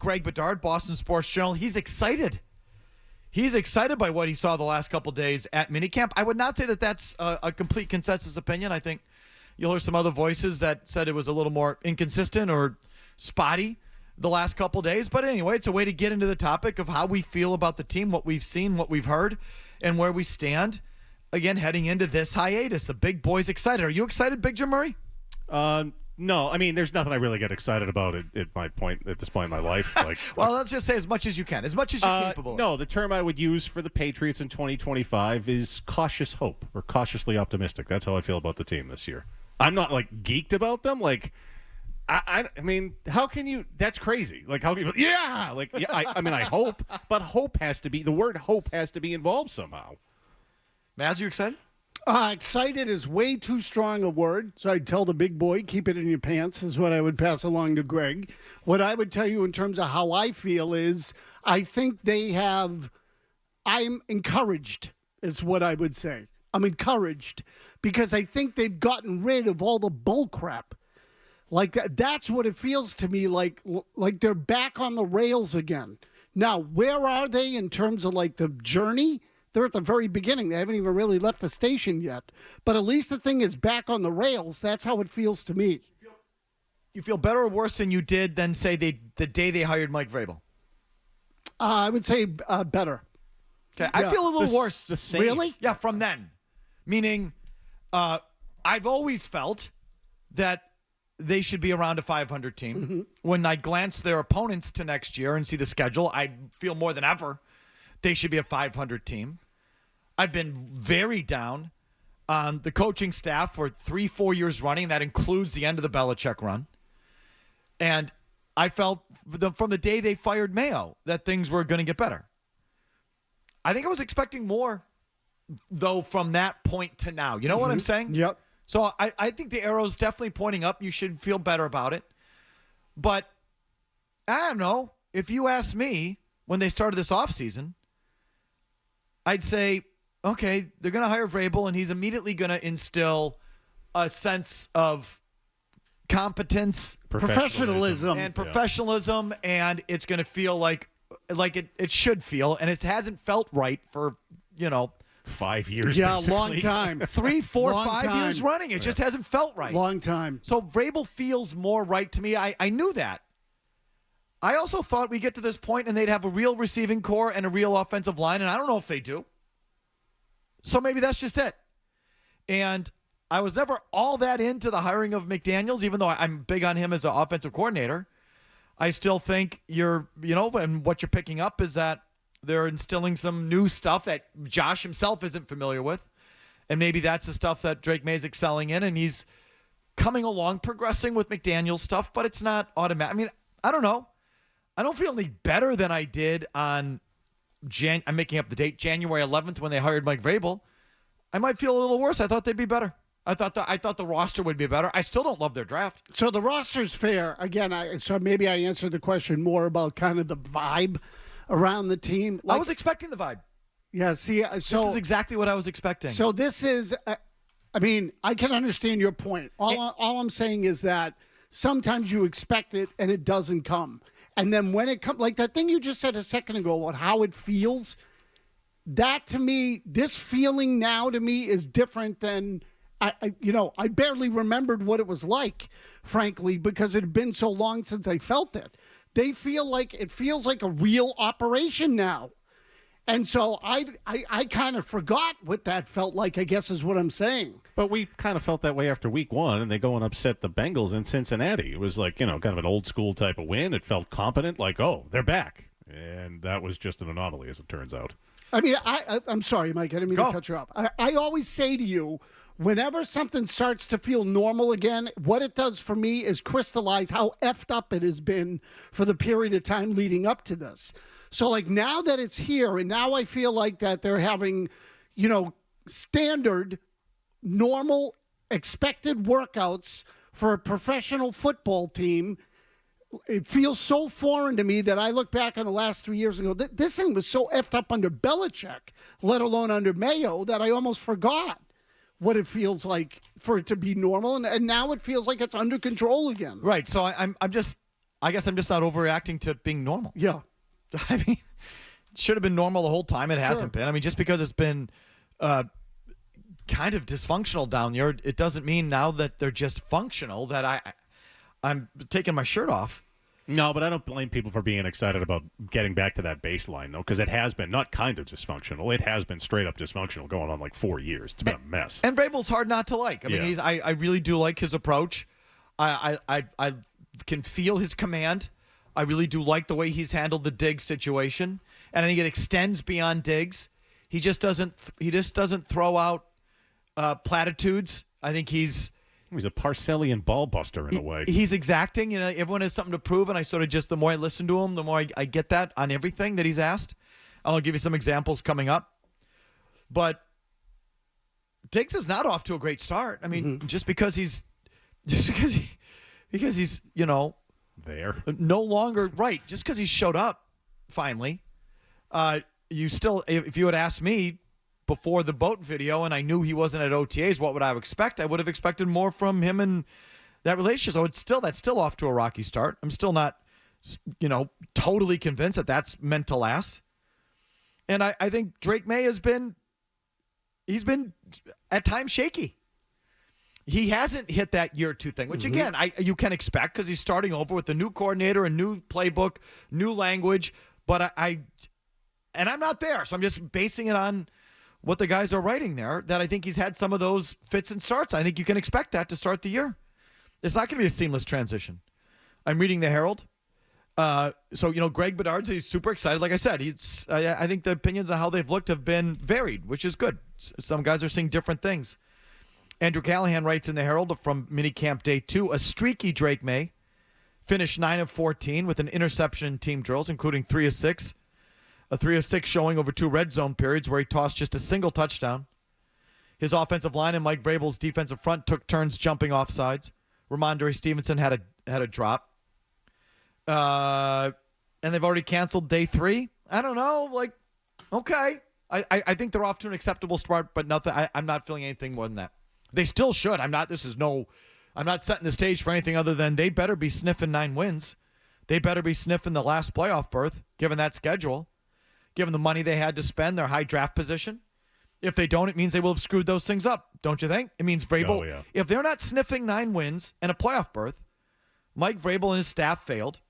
Greg Bedard, Boston Sports Journal. He's excited. He's excited by what he saw the last couple days at minicamp. I would not say that that's a complete consensus opinion. I think you'll hear some other voices that said it was a little more inconsistent or spotty the last couple days. But anyway, it's a way to get into the topic of how we feel about the team, what we've seen, what we've heard, and where we stand, again, heading into this hiatus. The big boy's excited. Are you excited, Big Jim Murray? No, I mean, there's nothing I really get excited about at this point in my life. Like, well, let's just say as much as you can, as much as you're capable of. No, the term I would use for the Patriots in 2025 is cautious hope or cautiously optimistic. That's how I feel about the team this year. I'm not, like, geeked about them. Like, I mean, how can you – that's crazy. Like, how can you – yeah! Like, yeah, I mean, I hope, but hope has to be – the word hope has to be involved somehow. Mazz, you excited? Excited is way too strong a word, so I'd tell the big boy, keep it in your pants, is what I would pass along to Greg. What I would tell you in terms of how I feel is I think I'm encouraged, is what I would say. I'm encouraged because I think they've gotten rid of all the bull crap. Like, that's what it feels to me like they're back on the rails again. Now, where are they in terms of, like, the journey? They're at the very beginning. They haven't even really left the station yet. But at least the thing is back on the rails. That's how it feels to me. You feel better or worse than you did than, say, the day they hired Mike Vrabel? I would say better. Okay, yeah. I feel a little worse. The same. Really? Yeah, from then. Meaning, I've always felt that they should be around a 500 team. Mm-hmm. When I glance their opponents to next year and see the schedule, I feel more than ever they should be a 500 team. I've been very down on the coaching staff for 3-4 years running. That includes the end of the Belichick run. And I felt from the day they fired Mayo that things were going to get better. I think I was expecting more, though, from that point to now. You know what I'm saying? Yep. So I think the arrow's definitely pointing up. You should feel better about it. But I don't know. If you ask me when they started this offseason, I'd say, okay, they're going to hire Vrabel, and he's immediately going to instill a sense of competence, professionalism, and it's going to feel like it should feel, and it hasn't felt right for 5 years. Yeah, basically. long time. 3, 4, 5 years running. It just hasn't felt right. Long time. So Vrabel feels more right to me. I knew that. I also thought we'd get to this point and they'd have a real receiving core and a real offensive line, and I don't know if they do. So maybe that's just it. And I was never all that into the hiring of McDaniels, even though I'm big on him as an offensive coordinator. I still think and what you're picking up is that they're instilling some new stuff that Josh himself isn't familiar with. And maybe that's the stuff that Drake May is excelling in, and he's coming along, progressing with McDaniels stuff, but it's not automatic. I mean, I don't know. I don't feel any better than I did on I'm making up the date, January 11th when they hired Mike Vrabel. I might feel a little worse. I thought they'd be better. I thought the roster would be better. I still don't love their draft. So the roster's fair. Again, so maybe I answered the question more about kind of the vibe around the team. I was expecting the vibe. Yeah, see, so this is exactly what I was expecting. So this is, I mean, I can understand your point. All I'm saying is that sometimes you expect it and it doesn't come. And then when it comes, like that thing you just said a second ago about how it feels, that to me, this feeling now to me is different than, I barely remembered what it was like, frankly, because it had been so long since I felt it. It feels like a real operation now. And so I kind of forgot what that felt like, I guess is what I'm saying. But we kind of felt that way after week one, and they go and upset the Bengals in Cincinnati. It was like, kind of an old school type of win. It felt competent, like, oh, they're back. And that was just an anomaly, as it turns out. I mean, I'm sorry, Mike, I didn't mean to cut you off. I always say to you, whenever something starts to feel normal again, what it does for me is crystallize how effed up it has been for the period of time leading up to this. So, like, now that it's here, and now I feel like that they're having, standard, normal, expected workouts for a professional football team, it feels so foreign to me that I look back on the last 3 years and go, this thing was so effed up under Belichick, let alone under Mayo, that I almost forgot what it feels like for it to be normal. And now it feels like it's under control again. Right. So I guess I'm just not overreacting to being normal. Yeah. I mean, it should have been normal the whole time. It hasn't been. I mean, just because it's been kind of dysfunctional down there, it doesn't mean now that they're just functional that I'm taking my shirt off. No, but I don't blame people for being excited about getting back to that baseline, though, because it has been not kind of dysfunctional. It has been straight up dysfunctional going on like 4 years. It's been a mess. And Vrabel's hard not to like. I mean, I really do like his approach. I can feel his command. I really do like the way he's handled the Diggs situation, and I think it extends beyond Diggs. He just doesn't throw out platitudes. I think he's a Parcellian ball buster in a way. He's exacting. Everyone has something to prove, and I sort of just, the more I listen to him, the more I get that on everything that he's asked. I'll give you some examples coming up. But Diggs is not off to a great start. I mean, just because he's there. No longer right. Just because he showed up finally. You still, if you had asked me before the boat video and I knew he wasn't at OTAs, what would I expect? I would have expected more from him and that relationship. So that's still off to a rocky start. I'm still not, totally convinced that that's meant to last. And I think Drake May he's been at times shaky. He hasn't hit that year two thing, which again, you can expect because he's starting over with a new coordinator, a new playbook, new language. But I'm not there. So I'm just basing it on what the guys are writing there, that I think he's had some of those fits and starts. I think you can expect that to start the year. It's not going to be a seamless transition. I'm reading the Herald. Greg Bedard's, he's super excited. Like I said, I think the opinions on how they've looked have been varied, which is good. Some guys are seeing different things. Andrew Callahan writes in the Herald from minicamp day 2, a streaky Drake May finished 9 of 14 with an interception in team drills, including 3 of 6. A 3 of 6 showing over 2 red zone periods where he tossed just a single touchdown. His offensive line and Mike Vrabel's defensive front took turns jumping off sides. Ramondre Stevenson had a drop. And they've already canceled day 3. I don't know. Okay. I think they're off to an acceptable start, but nothing. I'm not feeling anything more than that. They still should. I'm not setting the stage for anything other than they better be sniffing 9 wins. They better be sniffing the last playoff berth, given that schedule. Given the money they had to spend, their high draft position. If they don't, it means they will have screwed those things up, don't you think? It means Vrabel, if they're not sniffing 9 wins and a playoff berth, Mike Vrabel and his staff failed,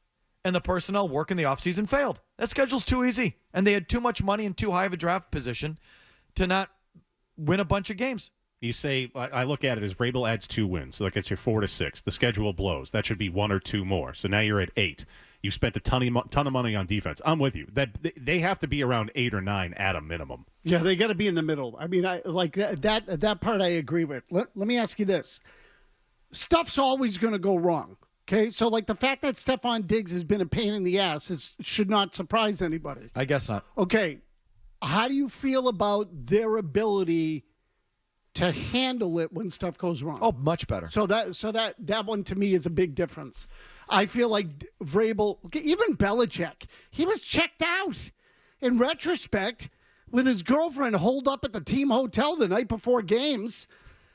and the personnel work in the offseason failed. That schedule's too easy, and they had too much money and too high of a draft position to not win a bunch of games. You say, I look at it as Vrabel adds 2 wins, so that gets you 4 to 6. The schedule blows. That should be 1 or 2 more. So now you're at 8. You spent a ton of money on defense. I'm with you. That they have to be around 8 or 9 at a minimum. Yeah, they got to be in the middle. I mean, I like that part. I agree with. Let me ask you this: stuff's always going to go wrong. Okay, so like the fact that Stephon Diggs has been a pain in the ass should not surprise anybody. I guess not. Okay, how do you feel about their ability to handle it when stuff goes wrong? Oh, much better. So that one to me is a big difference. I feel like Vrabel, even Belichick, he was checked out. In retrospect, with his girlfriend holed up at the team hotel the night before games.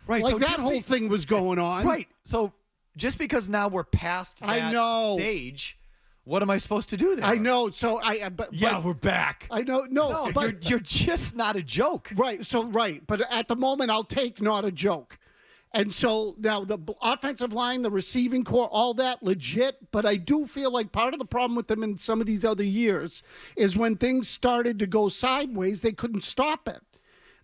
Right. Like so that whole thing was going on. Right. So just because now we're past that stage, what am I supposed to do there? I know. So we're back. I know. No, but you're just not a joke. Right. So but at the moment, I'll take not a joke. And so now the offensive line, the receiving core, all that legit. But I do feel like part of the problem with them in some of these other years is when things started to go sideways, they couldn't stop it.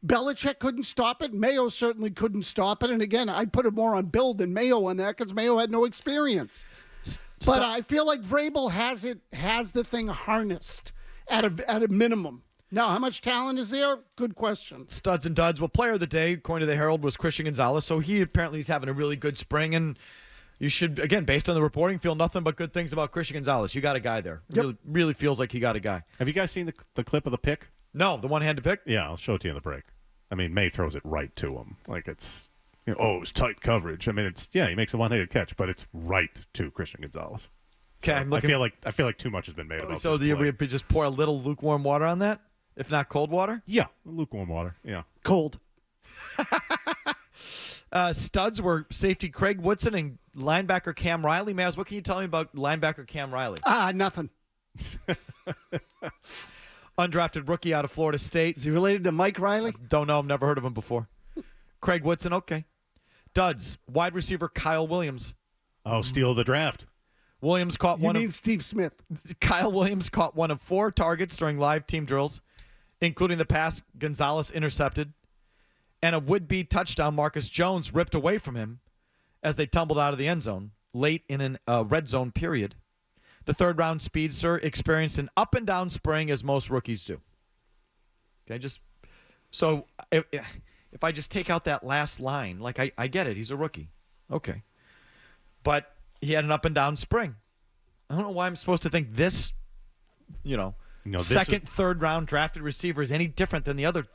Belichick couldn't stop it. Mayo certainly couldn't stop it. And again, I put it more on Bill than Mayo on that because Mayo had no experience. But I feel like Vrabel has the thing harnessed at a minimum. Now, how much talent is there? Good question. Studs and duds. Well, player of the day, according to the Herald, was Christian Gonzalez. So he apparently is having a really good spring. And you should, again, based on the reporting, feel nothing but good things about Christian Gonzalez. You got a guy there. Yep. Really feels like he got a guy. Have you guys seen the clip of the pick? No, the one-handed pick? Yeah, I'll show it to you in the break. I mean, May throws it right to him. Like it's, it was tight coverage. I mean, he makes a one-handed catch, but it's right to Christian Gonzalez. Okay, I feel like too much has been made about so this play. We just pour a little lukewarm water on that, if not cold water. Yeah, lukewarm water. Yeah, cold. Studs were safety Craig Woodson and linebacker Cam Riley. Mazz, what can you tell me about linebacker Cam Riley? Nothing. Undrafted rookie out of Florida State. Is he related to Mike Riley? Don't know. I've never heard of him before. Craig Woodson, okay. Duds, wide receiver Kyle Williams. Oh, steal the draft. Williams caught You one mean of Steve Smith? Kyle Williams caught one of 4 targets during live team drills, including the pass Gonzalez intercepted, and a would-be touchdown Marcus Jones ripped away from him as they tumbled out of the end zone late in a red zone period. The third-round speedster experienced an up-and-down spring as most rookies do. Okay, so if I just take out that last line, like I get it, he's a rookie. Okay. But he had an up-and-down spring. I don't know why I'm supposed to think this, second, third-round drafted receiver is any different than the other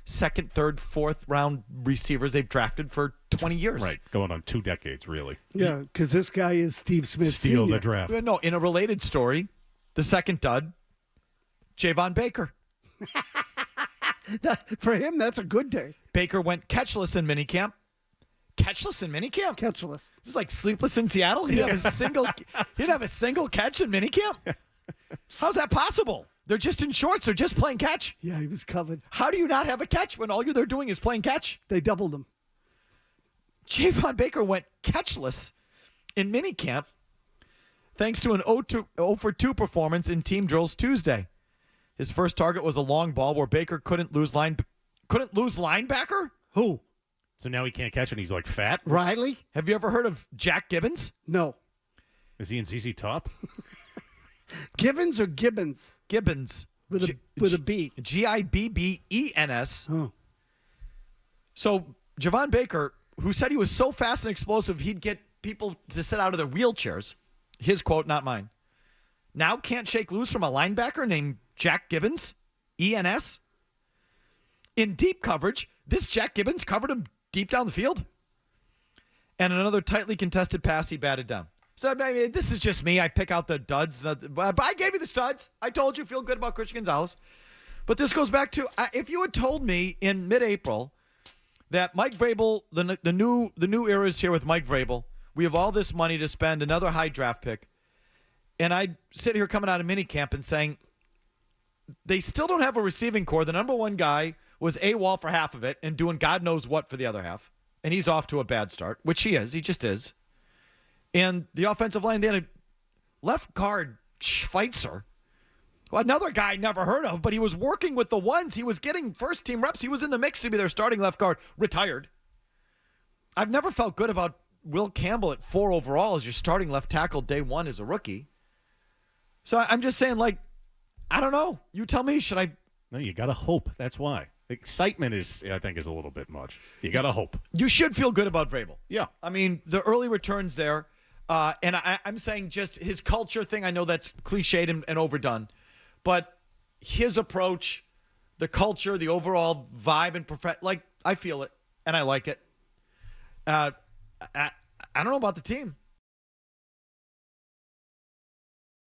second, third, fourth-round receivers they've drafted for 20 years. Right, going on 2 decades, really. Yeah, because this guy is Steve Smith. Steal Sr. the draft. No, in a related story, the second dud, Javon Baker. For him, that's a good day. Baker went catchless in minicamp. Catchless in minicamp? Catchless. Just like Sleepless in Seattle. He didn't have a single catch in minicamp. How's that possible? They're just in shorts. They're just playing catch. Yeah, he was covered. How do you not have a catch when all they're doing is playing catch? They doubled him. Javon Baker went catchless in minicamp thanks to an 0 for 2 performance in team drills Tuesday. His first target was a long ball where Baker couldn't lose linebacker? Who? So now he can't catch it and he's like fat? Riley? Have you ever heard of Jack Gibbons? No. Is he in ZZ Top? Givens or Gibbons? Gibbons. With a B. Gibbens. Oh. So Javon Baker, who said he was so fast and explosive he'd get people to sit out of their wheelchairs, his quote, not mine, now can't shake loose from a linebacker named Jack Gibbons, ENS. In deep coverage, this Jack Gibbons covered him deep down the field. And another tightly contested pass he batted down. So, I mean, this is just me. I pick out the duds. But I gave you the studs. I told you feel good about Christian Gonzalez. But this goes back to, if you had told me in mid-April that Mike Vrabel, the new era is here with Mike Vrabel. We have all this money to spend, another high draft pick. And I'd sit here coming out of minicamp and saying, they still don't have a receiving core. The number one guy was AWOL for half of it and doing God knows what for the other half. And he's off to a bad start, which he is. He just is. And the offensive line, they had a left guard, Schweitzer, another guy I never heard of, but he was working with the ones. He was getting first-team reps. He was in the mix to be their starting left guard, retired. I've never felt good about Will Campbell at 4 overall as your starting left tackle day one as a rookie. So I'm just saying, I don't know. You tell me, should I? No, you got to hope. That's why. Excitement I think, is a little bit much. You got to hope. You should feel good about Vrabel. Yeah. I mean, the early returns there. And I'm saying just his culture thing, I know that's cliched and overdone. But his approach, the culture, the overall vibe, and I feel it, and I like it. I don't know about the team.